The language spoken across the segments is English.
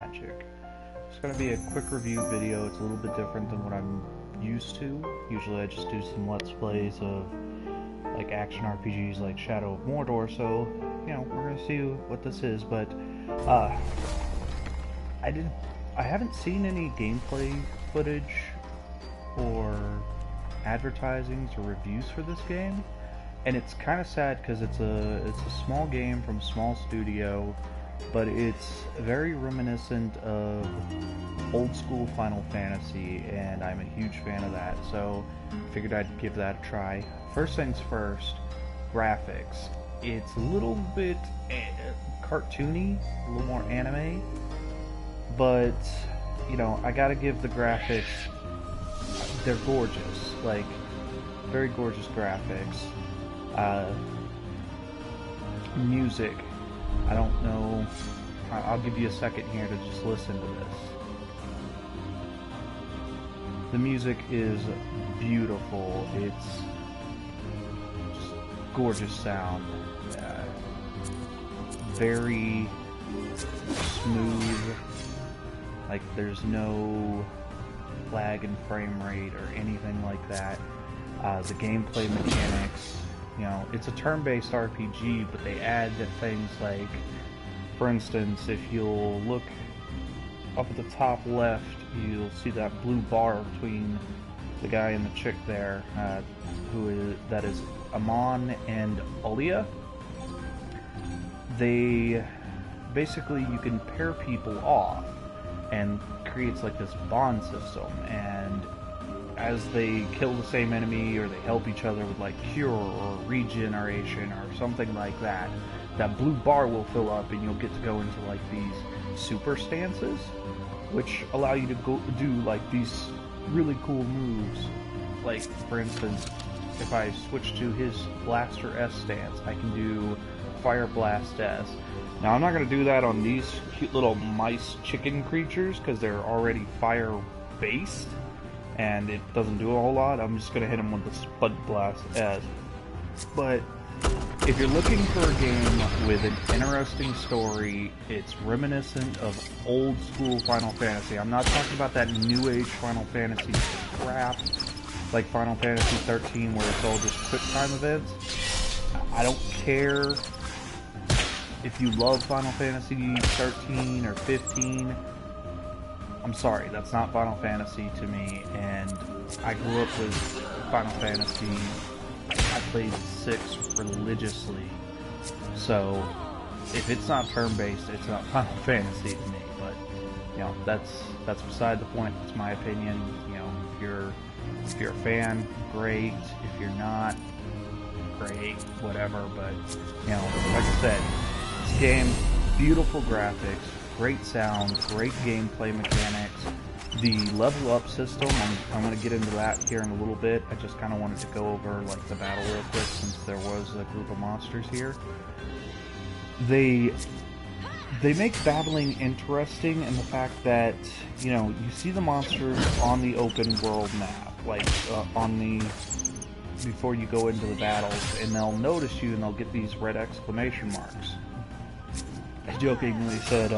Magic. It's going to be a quick review video. It's a little bit different than what I'm used to. Usually I just do some Let's Plays of like action RPGs like Shadow of Mordor, so we're going to see what this is, but I haven't seen any gameplay footage or advertisings or reviews for this game, and it's kind of sad because it's a small game from a small studio, but it's very reminiscent of old school Final Fantasy, and I'm a huge fan of that, so I figured I'd give that a try. First things first, graphics. It's a little bit cartoony, a little more anime, but I gotta give the graphics, they're gorgeous, like very gorgeous graphics. Music, I don't know, I'll give you a second here to just listen to this. The music is beautiful, it's just gorgeous sound, very smooth, like there's no lag in frame rate or anything like that. The gameplay mechanics, it's a turn-based RPG, but they add things like, for instance, if you'll look up at the top left, you'll see that blue bar between the guy and the chick there, that is Amon and Olia. They basically, you can pair people off and creates like this bond system, and as they kill the same enemy or they help each other with like cure or regeneration or something like that, that blue bar will fill up and you'll get to go into like these super stances, which allow you to go do like these really cool moves. Like for instance, if I switch to his Blaster S stance, I can do Fire Blast S. Now I'm not going to do that on these cute little mice chicken creatures because they're already fire based and it doesn't do a whole lot. I'm just going to hit them with the Spud Blast S. But if you're looking for a game with an interesting story, it's reminiscent of old school Final Fantasy. I'm not talking about that new age Final Fantasy crap like Final Fantasy 13 where it's all just quick time events. I don't care if you love Final Fantasy 13 or 15. I'm sorry, that's not Final Fantasy to me, and I grew up with Final Fantasy. I played 6 religiously, so if it's not turn-based, it's not Final Fantasy to me. But that's beside the point. It's my opinion. If you're a fan, great. If you're not, great. Whatever. But like I said, this game, beautiful graphics, great sound, great gameplay mechanics. The level up system, I'm going to get into that here in a little bit. I just kind of wanted to go over like the battle real quick since there was a group of monsters here. They make battling interesting in the fact that, you see the monsters on the open world map, like before you go into the battles, and they'll notice you and they'll get these red exclamation marks. I jokingly said,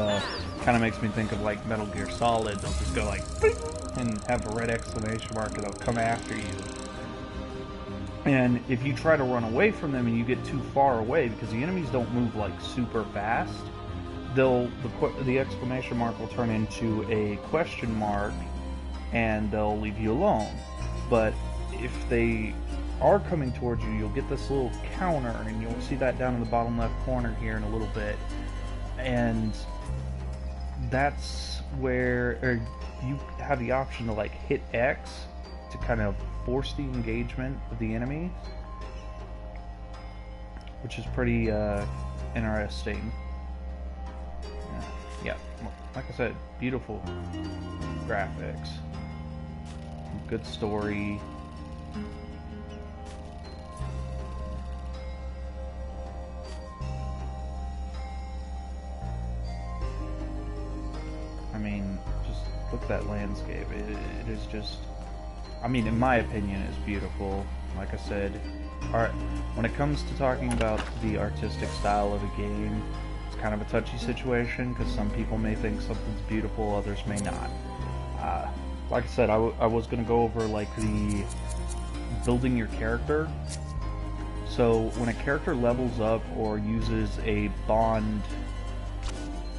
kind of makes me think of like Metal Gear Solid. They'll just go like, beep, and have a red exclamation mark and they'll come after you. And if you try to run away from them and you get too far away, because the enemies don't move like super fast, the exclamation mark will turn into a question mark and they'll leave you alone. But if they are coming towards you, you'll get this little counter, and you'll see that down in the bottom left corner here in a little bit. And that's where you have the option to like hit X to kind of force the engagement of the enemy, which is pretty interesting. Yeah, like I said, beautiful graphics, good story. I mean, just look at that landscape. It is just, I mean, in my opinion, it's beautiful. Like I said, when it comes to talking about the artistic style of a game, it's kind of a touchy situation because some people may think something's beautiful, others may not. Like I said, I was going to go over like the building your character. So when a character levels up or uses a bond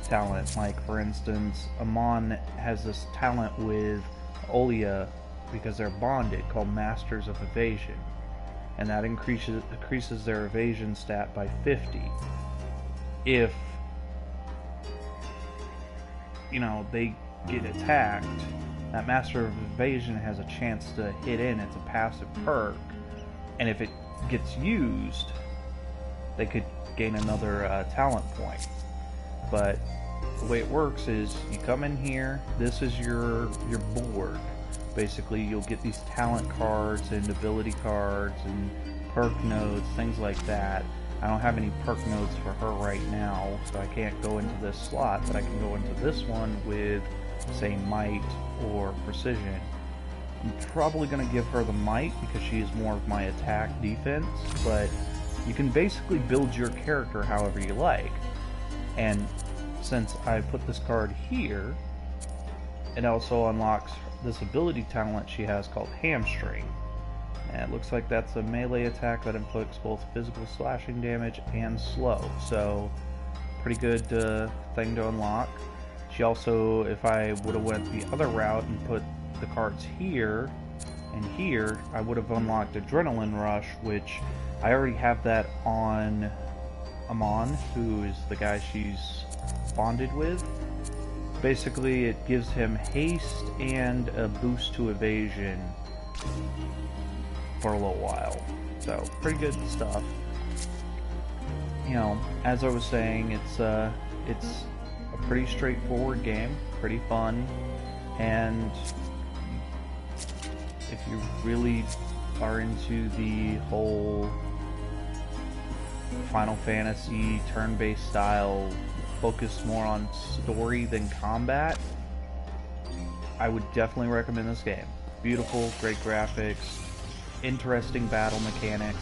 talent, like for instance, Amon has this talent with Olia because they're bonded called Masters of Evasion, and that increases their evasion stat by 50. If they get attacked, that Master of Evasion has a chance to hit in. It's a passive perk, and if it gets used, they could gain another talent point. But the way it works is you come in here, this is your board. Basically, you'll get these talent cards and ability cards and perk nodes, things like that. I don't have any perk nodes for her right now, so I can't go into this slot, but I can go into this one with, say, might or precision. I'm probably going to give her the might because she is more of my attack defense, but you can basically build your character however you like. And since I put this card here, it also unlocks this ability talent she has called Hamstring. And it looks like that's a melee attack that inflicts both physical slashing damage and slow. So, pretty good thing to unlock. She also, if I would have went the other route and put the cards here and here, I would have unlocked Adrenaline Rush, which I already have that on Amon, who is the guy she's bonded with. Basically, it gives him haste and a boost to evasion for a little while. So, pretty good stuff. As I was saying, it's a pretty straightforward game, pretty fun, and if you really are into the whole Final Fantasy turn-based style, focused more on story than combat, I would definitely recommend this game. Beautiful, great graphics, interesting battle mechanics,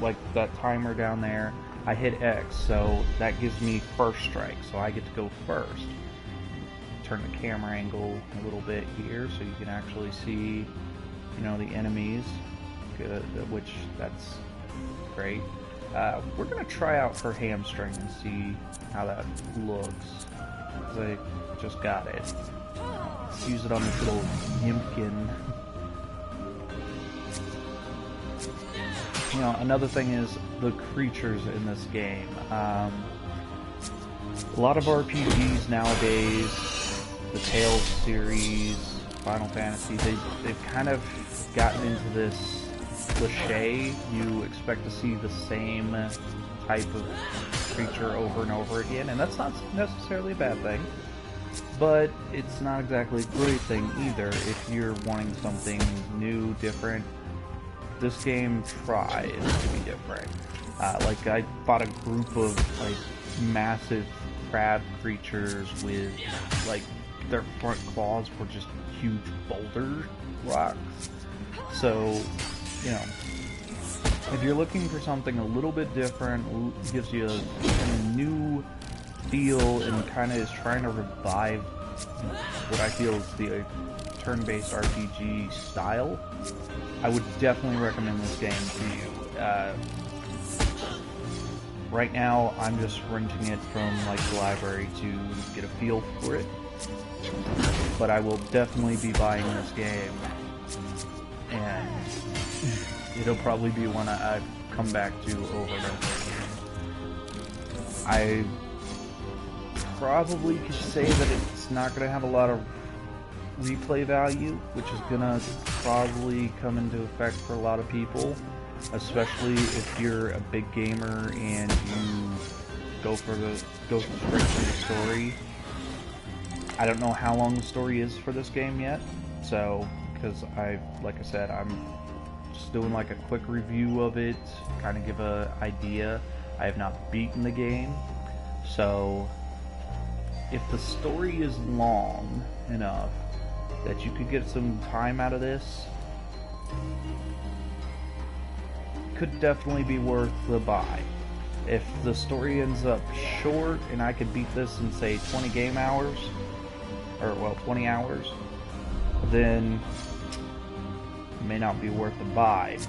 like that timer down there. I hit X, so that gives me first strike, so I get to go first. Turn the camera angle a little bit here so you can actually see, the enemies, which that's great. We're going to try out her Hamstring and see how that looks, because I just got it. Let's use it on this little Yimpkin. Another thing is the creatures in this game. A lot of RPGs nowadays, the Tales series, Final Fantasy, they've kind of gotten into this cliche. You expect to see the same type of creature over and over again, and that's not necessarily a bad thing, but it's not exactly a great thing either if you're wanting something new, different. This game tries to be different. Like, I fought a group of massive crab creatures with their front claws were just huge boulder rocks. So, if you're looking for something a little bit different, gives you a new feel and kind of is trying to revive what I feel is the turn-based RPG style, I would definitely recommend this game to you. Right now, I'm just renting it from the library to get a feel for it, but I will definitely be buying this game, and it'll probably be one I come back to over and over again. I probably could say that it's not going to have a lot of replay value, which is going to probably come into effect for a lot of people, especially if you're a big gamer and you go straight to the story. I don't know how long the story is for this game yet, so because like I said, I'm just doing a quick review of it, kind of give an idea. I have not beaten the game, so if the story is long enough that you could get some time out of this, could definitely be worth the buy. If the story ends up short and I could beat this in, say, 20 game hours, or, well, 20 hours, then it may not be worth the buy.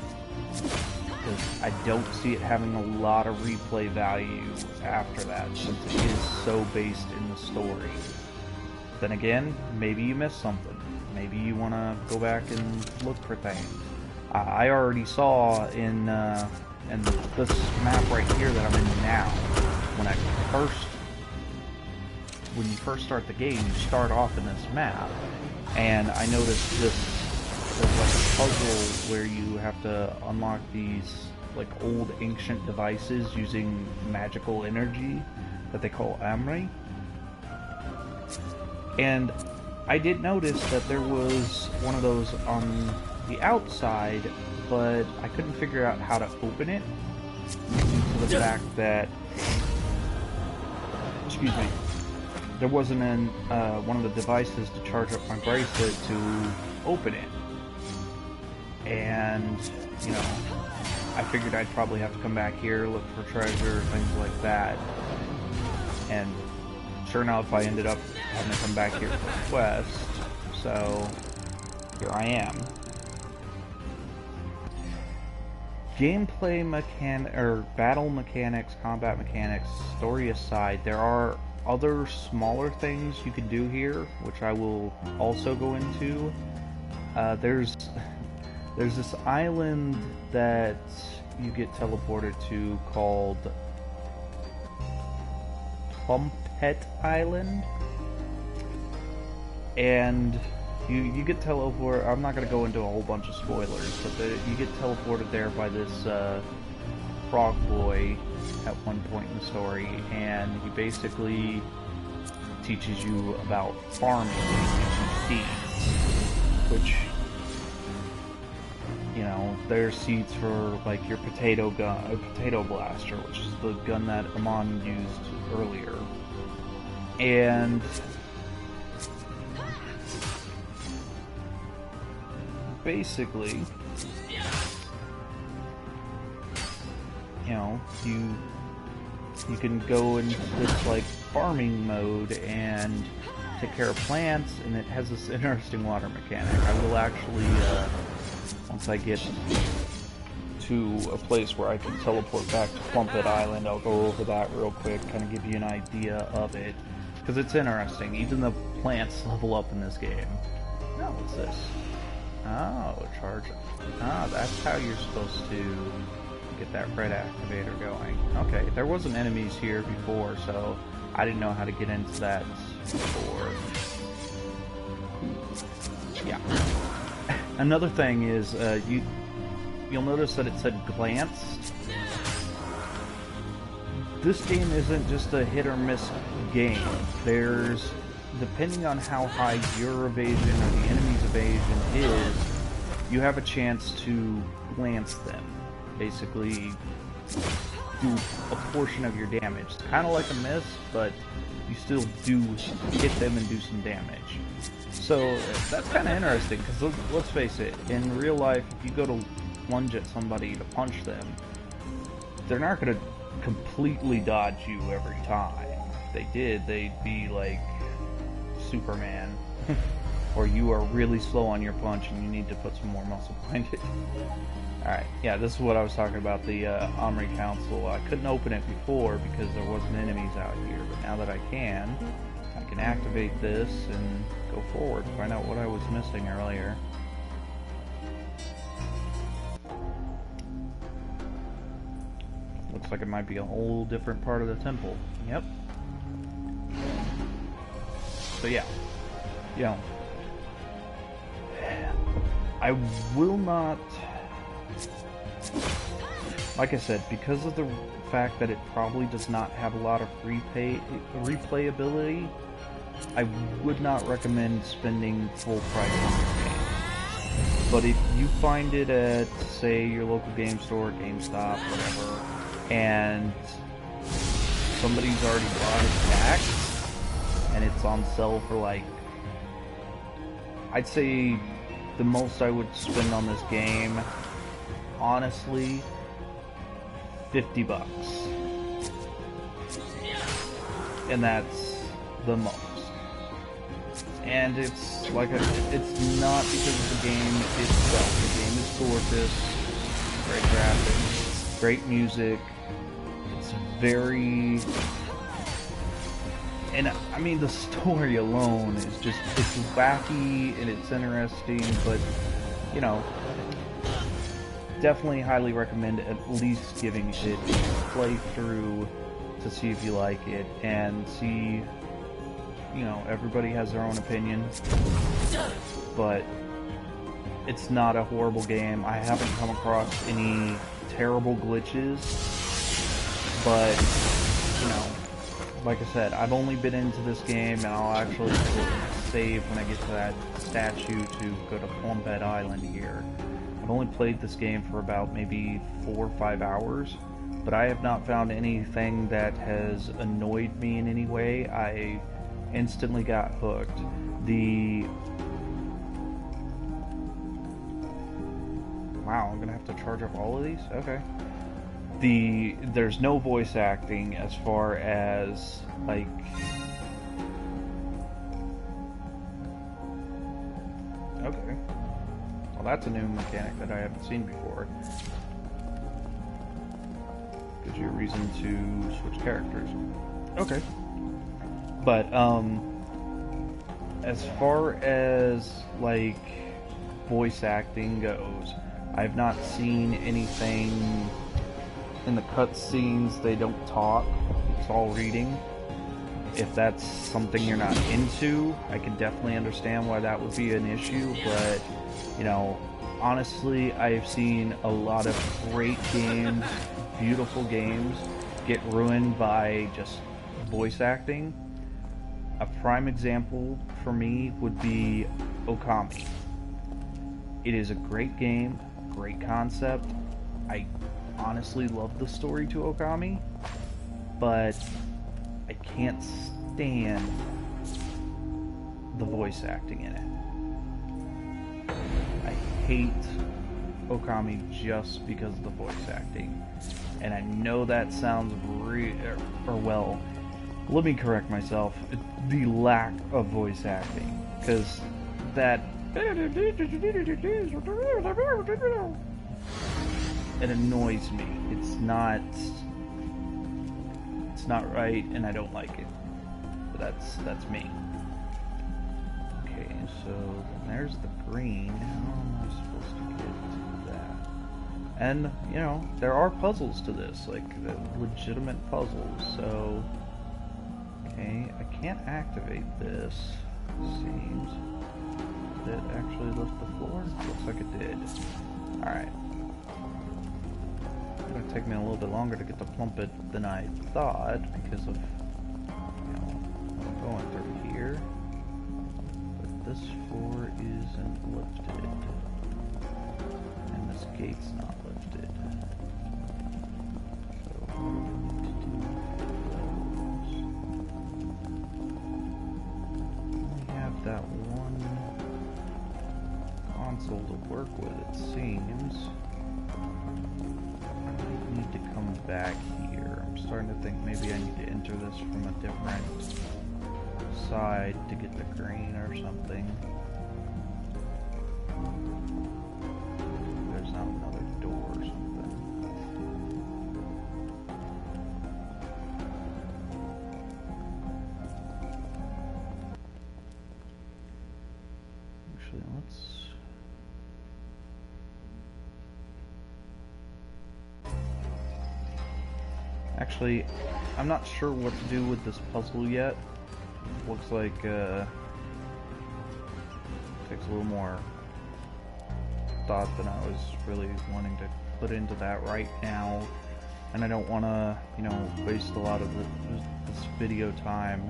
Because I don't see it having a lot of replay value after that, since it is so based in the story. Then again, maybe you missed something. Maybe you want to go back and look for things. I already saw in this map right here that I'm in now, when you first start the game, you start off in this map, and I noticed there's like a puzzle where you have to unlock these like old ancient devices using magical energy that they call Amri. And I did notice that there was one of those on the outside, but I couldn't figure out how to open it due to the fact that, excuse me, there wasn't one of the devices to charge up my bracelet to open it. And, you know, I figured I'd probably have to come back here, look for treasure, things like that. And sure enough, I ended up having to come back here for a quest, so here I am. Gameplay battle mechanics, combat mechanics, story aside, there are other smaller things you can do here, which I will also go into. There's this island that you get teleported to called Plumpet Island, and you get teleported. I'm not going to go into a whole bunch of spoilers, but you get teleported there by this frog boy at one point in the story, and he basically teaches you about farming. He teaches you seeds, which, you know, there's seeds for like your potato blaster, which is the gun that Amon used earlier. And basically, you know, you can go into this like farming mode and take care of plants, and it has this interesting water mechanic. I will actually, once I get to a place where I can teleport back to Plumpet Island, I'll go over that real quick, kind of give you an idea of it, because it's interesting. Even the plants level up in this game. Oh, what's this? Oh, charge. Ah, that's how you're supposed to get that red activator going. Okay, there wasn't enemies here before, so I didn't know how to get into that before. Yeah. Another thing is, you'll notice that it said glance. This game isn't just a hit or miss game. There's, depending on how high your evasion or the enemy's evasion is, you have a chance to glance them. Basically, do a portion of your damage. It's kind of like a miss, but you still do hit them and do some damage. So that's kind of interesting, because let's face it, in real life, if you go to lunge at somebody to punch them, they're not going to completely dodge you every time. If they did, they'd be like Superman. Or you are really slow on your punch and you need to put some more muscle behind it. Alright, yeah, this is what I was talking about, the Omri Council. I couldn't open it before because there wasn't enemies out here, but now that I can activate this and go forward, find out what I was missing earlier. Looks like it might be a whole different part of the temple. Yep. So yeah, you know, I will not, like I said, because of the fact that it probably does not have a lot of replayability, I would not recommend spending full price on this game. But if you find it at, say, your local game store, GameStop, whatever, and somebody's already bought it back, and it's on sale for like, I'd say the most I would spend on this game, honestly, $50. and that's the most. And it's like it's not because of the game itself. The game is gorgeous, great graphics, great music. It's very, and I mean the story alone is just, it's wacky and it's interesting, but you know, definitely highly recommend at least giving it a play through to see if you like it, and see, you know, everybody has their own opinion, but it's not a horrible game. I haven't come across any terrible glitches, but, you know, like I said, I've only been into this game, and I'll actually save when I get to that statue to go to Plumpet Island here. I've only played this game for about maybe 4 or 5 hours, but I have not found anything that has annoyed me in any way. I instantly got hooked. Wow, I'm gonna have to charge up all of these? Okay. There's no voice acting as far as, like... Okay. Well, that's a new mechanic that I haven't seen before. Gives you a reason to switch characters. Okay. But, as far as, like, voice acting goes, I've not seen anything in the cutscenes. They don't talk. It's all reading. If that's something you're not into, I can definitely understand why that would be an issue, but, you know, honestly, I've seen a lot of great games, beautiful games, get ruined by just voice acting. A prime example for me would be Okami. It is a great game, great concept. I honestly love the story to Okami, but I can't stand the voice acting in it. I hate Okami just because of the voice acting. And I know that sounds well, let me correct myself. The lack of voice acting, because that it annoys me. It's not right, and I don't like it. But that's me. Okay, so there's the green. How am I supposed to get to that? And you know, there are puzzles to this, like legitimate puzzles. So. Okay, I can't activate this, seems. Did it actually lift the floor? Looks like it did. Alright. It's gonna take me a little bit longer to get to Plumpet than I thought, because of, you know, what I'm going through here. But this floor isn't lifted. And this gate's not lifted. So... that one console to work with, it seems. I need to come back here. I'm starting to think maybe I need to enter this from a different side to get the green or something. There's not another door or something. Actually, I'm not sure what to do with this puzzle yet. Looks like takes a little more thought than I was really wanting to put into that right now, and I don't want to, you know, waste a lot of this video time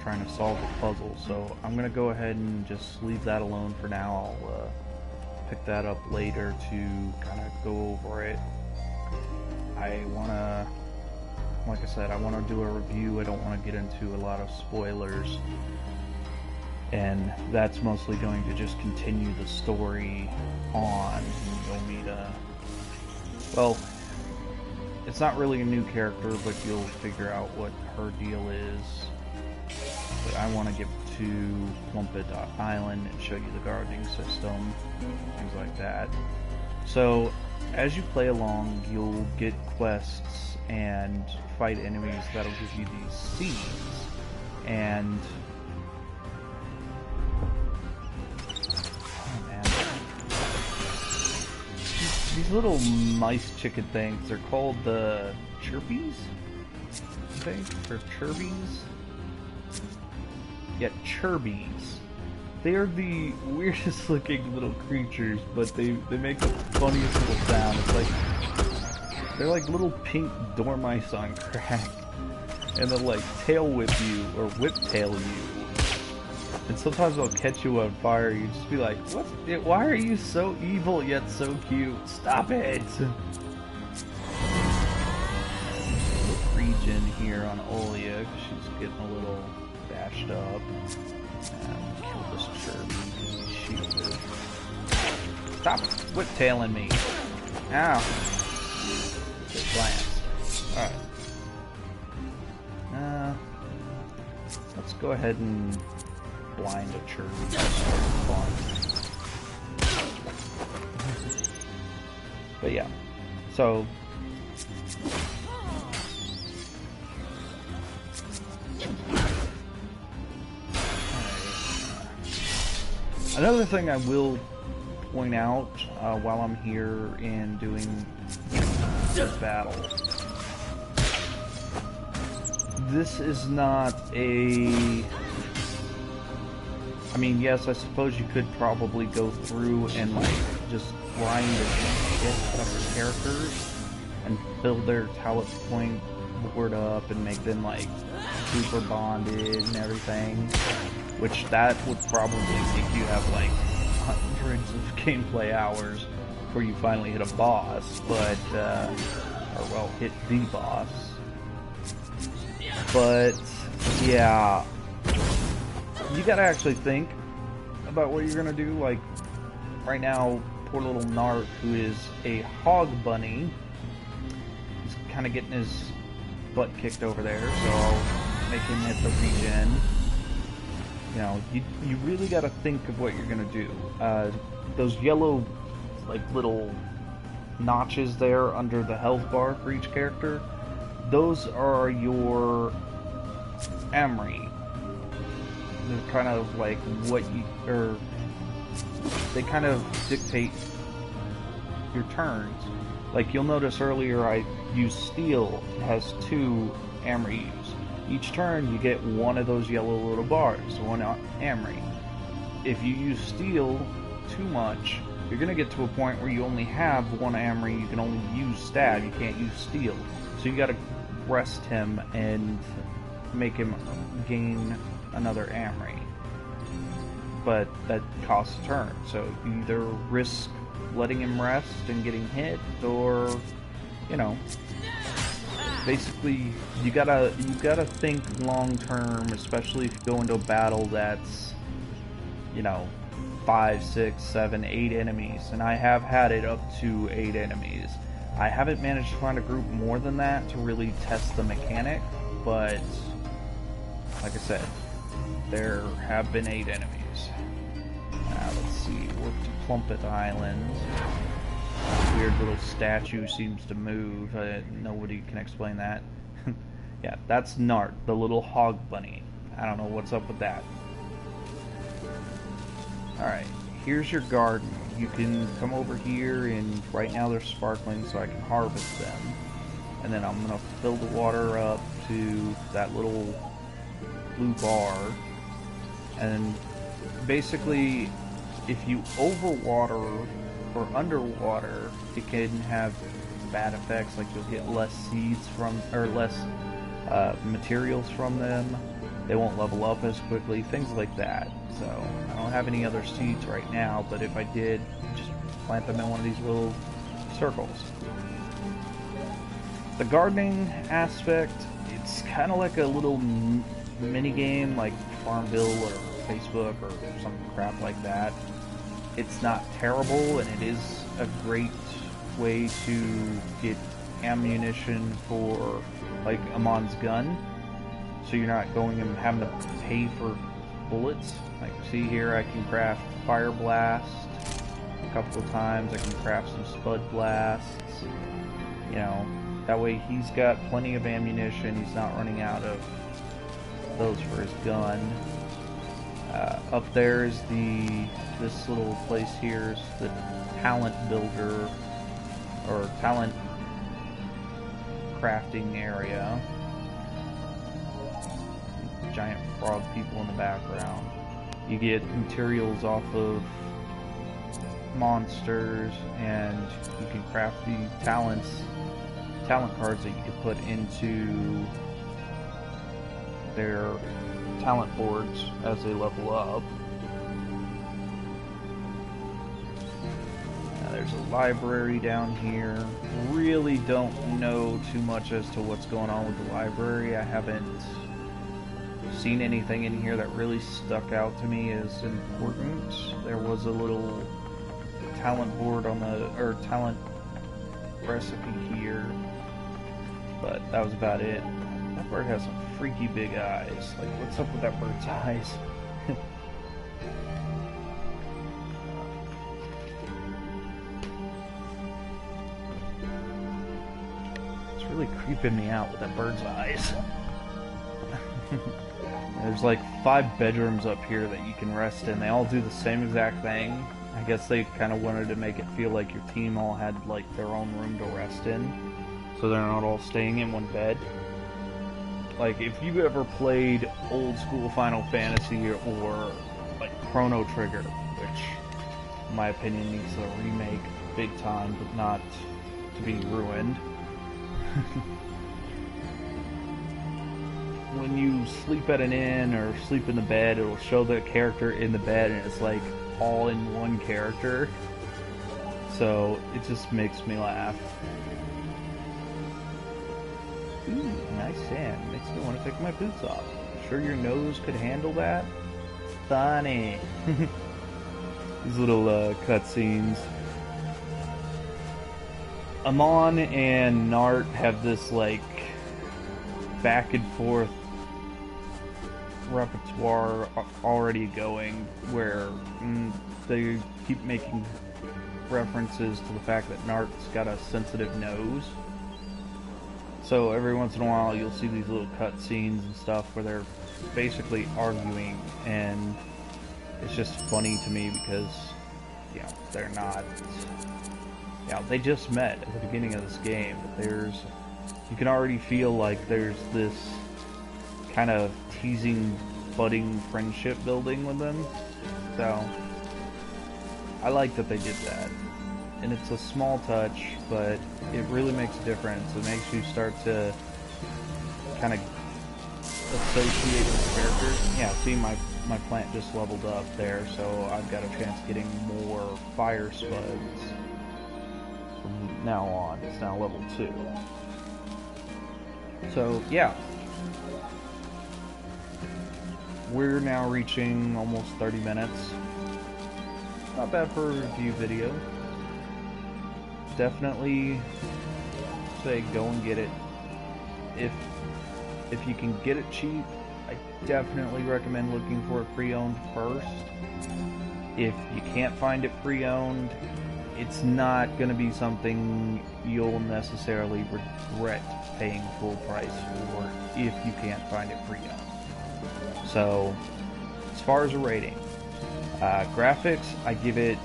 trying to solve the puzzle. So I'm gonna go ahead and just leave that alone for now. I'll pick that up later to kind of go over it. I want to, like I said, I want to do a review. I don't want to get into a lot of spoilers, and that's mostly going to just continue the story on. You'll meet well, it's not really a new character, but you'll figure out what her deal is. But I want to get to Plumpet Island and show you the gardening system, things like that. So, as you play along, you'll get quests and fight enemies that'll give you these seeds. And oh man, these little mice chicken things, they're called the chirpies, I think, or chirbies. Yeah, chirbies. They are the weirdest looking little creatures, but they make the funniest little sound. It's like they're like little pink dormice on crack, and they'll like tail whip you or whip tail you. And sometimes they'll catch you on fire. You just be like, "What? Why are you so evil yet so cute? Stop it!" Regen here on Olia, 'cause she's getting a little bashed up. Kill this Kirby. Shielded. Stop whip-tailing me. Ow. Good glance. Alright. Let's go ahead and blind a Kirby. But yeah. So another thing I will point out while I'm here and doing this battle, this is not a... I mean, yes, I suppose you could probably go through and like just grind the shit out of the characters and build their talent point board up and make them like super bonded and everything. Which that would probably make you have like hundreds of gameplay hours before you finally hit a boss, but, or well, hit the boss. But, yeah, you gotta actually think about what you're gonna do. Like, right now, poor little Nart, who is a hog bunny, he's kind of getting his butt kicked over there, so I'll make him hit the regen. You know, you really got to think of what you're going to do. Those yellow, like, little notches there under the health bar for each character, those are your Amri. They're kind of like what you, or they kind of dictate your turns. Like, you'll notice earlier I used Steel. It has 2 Amri use. Each turn, you get one of those yellow little bars, one Amri. If you use Steel too much, you're going to get to a point where you only have one Amri, you can only use Stab, you can't use Steel. So you got to rest him and make him gain another Amri. But that costs a turn, so you either risk letting him rest and getting hit, or, you know... Basically, you gotta think long term, especially if you go into a battle that's, you know, 5, 6, 7, 8 enemies, and I have had it up to 8 enemies. I haven't managed to find a group more than that to really test the mechanic, but like I said, there have been 8 enemies. Let's see, we're to Plumpet Island. Weird little statue seems to move. Nobody can explain that. Yeah, that's Nart, the little hog bunny. I don't know what's up with that. Alright, here's your garden. You can come over here, and right now they're sparkling, so I can harvest them. And then I'm going to fill the water up to that little blue bar. And basically, if you overwater or underwater, it can have bad effects, like you'll get less seeds from, or less materials from them. They won't level up as quickly, things like that. So I don't have any other seeds right now, but if I did, just plant them in one of these little circles. The gardening aspect, it's kind of like a little mini game, like Farmville or Facebook or some crap like that. It's not terrible, and it is a great way to get ammunition for like Amon's gun, so you're not going and having to pay for bullets. Like see here, I can craft fire blast a couple of times. I can craft some spud blasts. You know, that way he's got plenty of ammunition. He's not running out of those for his gun. Up there is this little place here is the talent builder or talent crafting area. Giant frog people in the background. You get materials off of monsters, and you can craft the talent cards that you can put into their talent boards as they level up. Now there's a library down here. Really don't know too much as to what's going on with the library. I haven't seen anything in here that really stuck out to me as important. There was a little talent board on or talent recipe here, but that was about it. That bird has some freaky big eyes. Like, what's up with that bird's eyes? It's really creeping me out with that bird's eyes. There's like 5 bedrooms up here that you can rest in. They all do the same exact thing. I guess they kind of wanted to make it feel like your team all had like their own room to rest in, so they're not all staying in one bed. Like, if you ever played old school Final Fantasy or like Chrono Trigger, which in my opinion needs a remake big time, but not to be ruined. When you sleep at an inn or sleep in the bed, it'll show the character in the bed and it's like all in one character. So it just makes me laugh. Ooh, nice sand. Makes me want to take my boots off. Sure your nose could handle that? Funny. These little cutscenes. Amon and Nart have this like back and forth repertoire already going, where they keep making references to the fact that Nart's got a sensitive nose. So every once in a while you'll see these little cutscenes and stuff where they're basically arguing, and it's just funny to me because, you know, they're not, you know, they just met at the beginning of this game, but you can already feel like there's this kind of teasing, budding friendship building with them. So I like that they did that. And it's a small touch, but it really makes a difference. It makes you start to kind of associate with the characters. Yeah, see, my plant just leveled up there, so I've got a chance getting more fire spuds from now on. It's now level 2. So, yeah. We're now reaching almost 30 minutes. Not bad for a review video. Definitely say go and get it. If you can get it cheap, I definitely recommend looking for it pre-owned first. If you can't find it pre-owned, it's not going to be something you'll necessarily regret paying full price for if you can't find it pre-owned. So, as far as a rating, graphics, I give it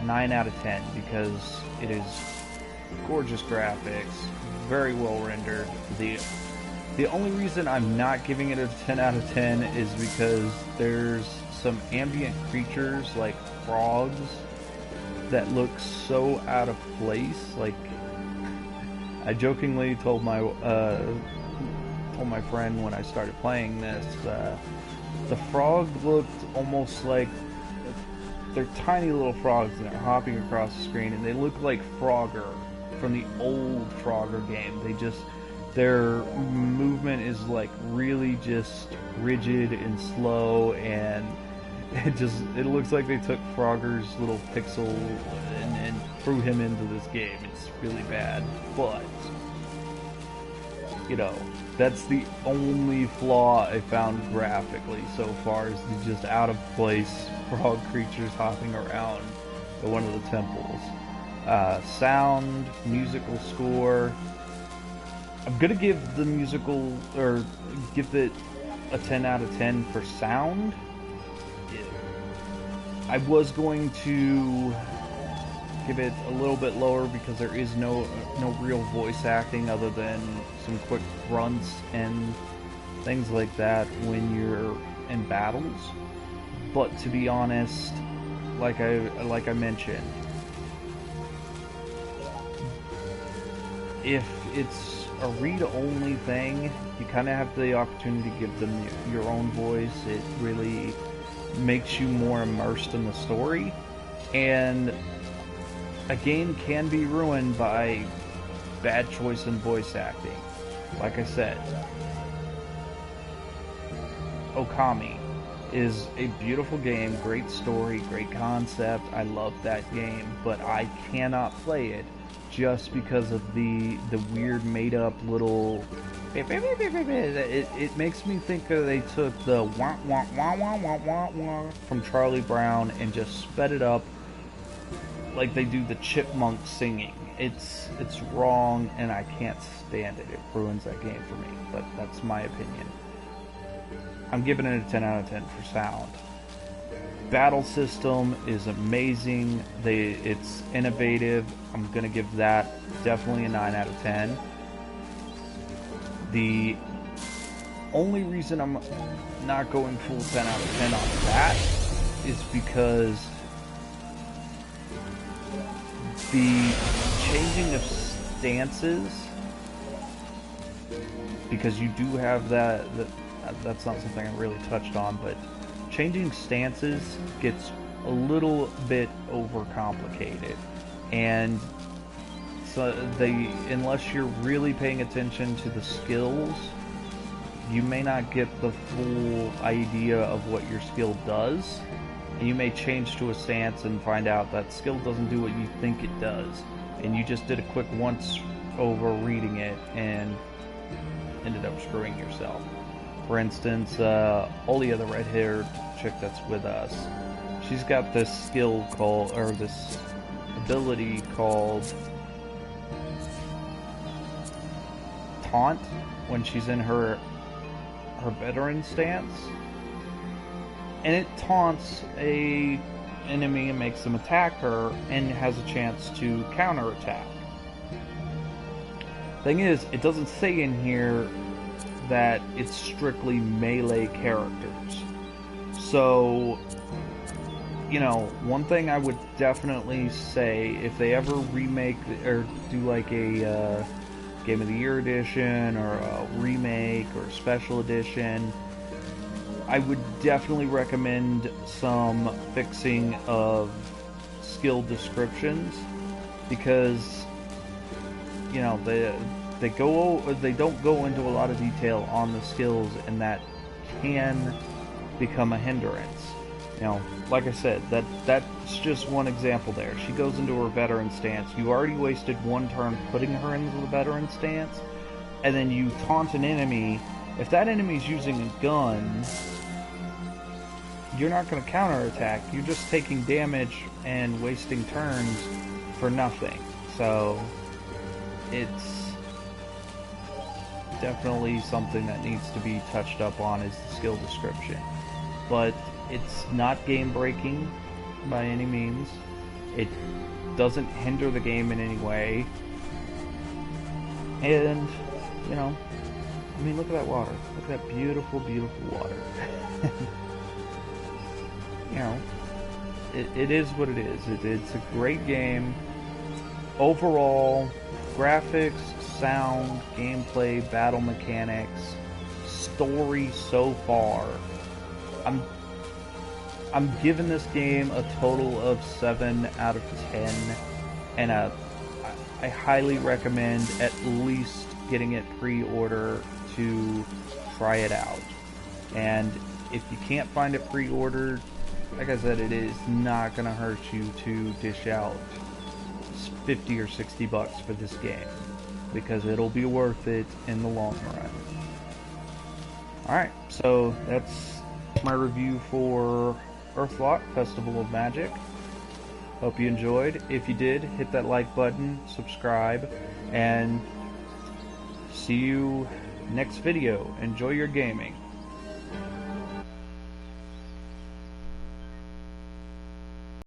9 out of 10 because it is gorgeous graphics, very well rendered. The only reason I'm not giving it a 10 out of 10 is because there's some ambient creatures like frogs that look so out of place. Like, I jokingly told my friend when I started playing this, the frog looked almost like, they're tiny little frogs and they're hopping across the screen, and they look like Frogger from the old Frogger game. Their movement is like really just rigid and slow, and it looks like they took Frogger's little pixel and threw him into this game. It's really bad, but you know, that's the only flaw I found graphically so far, is the just out of place frog creatures hopping around at one of the temples. Sound, musical score. I'm gonna give the musical, or give it a 10 out of 10 for sound. I was going to give it a little bit lower because there is no real voice acting other than some quick grunts and things like that when you're in battles. But to be honest, like I mentioned, if it's a read-only thing, you kind of have the opportunity to give them your own voice. It really makes you more immersed in the story, and a game can be ruined by bad choice in voice acting. Like I said, Okami is a beautiful game, great story, great concept. I love that game, but I cannot play it just because of the weird made-up little... It makes me think they took the wah wah wah wah wah wah wah from Charlie Brown and just sped it up like they do the chipmunk singing. It's wrong, and I can't stand it. It ruins that game for me, but that's my opinion. I'm giving it a 10 out of 10 for sound. Battle system is amazing. It's innovative. I'm gonna give that definitely a 9 out of 10. The only reason I'm not going full 10 out of 10 on that is because the changing of stances, because you do have that's not something I really touched on, but changing stances gets a little bit overcomplicated, and so unless you're really paying attention to the skills, you may not get the full idea of what your skill does, and you may change to a stance and find out that skill doesn't do what you think it does, and you just did a quick once over reading it and ended up screwing yourself. For instance, Olia, the red-haired chick that's with us, she's got this skill called, or this ability called Taunt when she's in her veteran stance, and it taunts a enemy and makes them attack her, and has a chance to counterattack. Thing is, it doesn't say in here that it's strictly melee characters. So, you know, one thing I would definitely say, if they ever remake or do like a Game of the Year edition or a remake or special edition, I would definitely recommend some fixing of skill descriptions, because, you know, they don't go into a lot of detail on the skills, and that can become a hindrance. You know, like I said, that's just one example there. She goes into her veteran stance. You already wasted one turn putting her into the veteran stance, and then you taunt an enemy. If that enemy's using a gun, you're not going to counterattack. You're just taking damage and wasting turns for nothing. So, it's definitely something that needs to be touched up on, is the skill description. But it's not game breaking by any means. It doesn't hinder the game in any way. And, you know, I mean, look at that water. Look at that beautiful, beautiful water. You know, it is what it is. It's a great game. Overall, graphics, sound, gameplay, battle mechanics, story so far, I'm giving this game a total of 7 out of 10, and I highly recommend at least getting it pre-order to try it out. And if you can't find it pre-ordered, like I said, it is not going to hurt you to dish out $50 or $60 for this game, because it'll be worth it in the long run. Alright, so that's my review for Earthlock Festival of Magic. Hope you enjoyed. If you did, hit that like button, subscribe, and see you next video. Enjoy your gaming.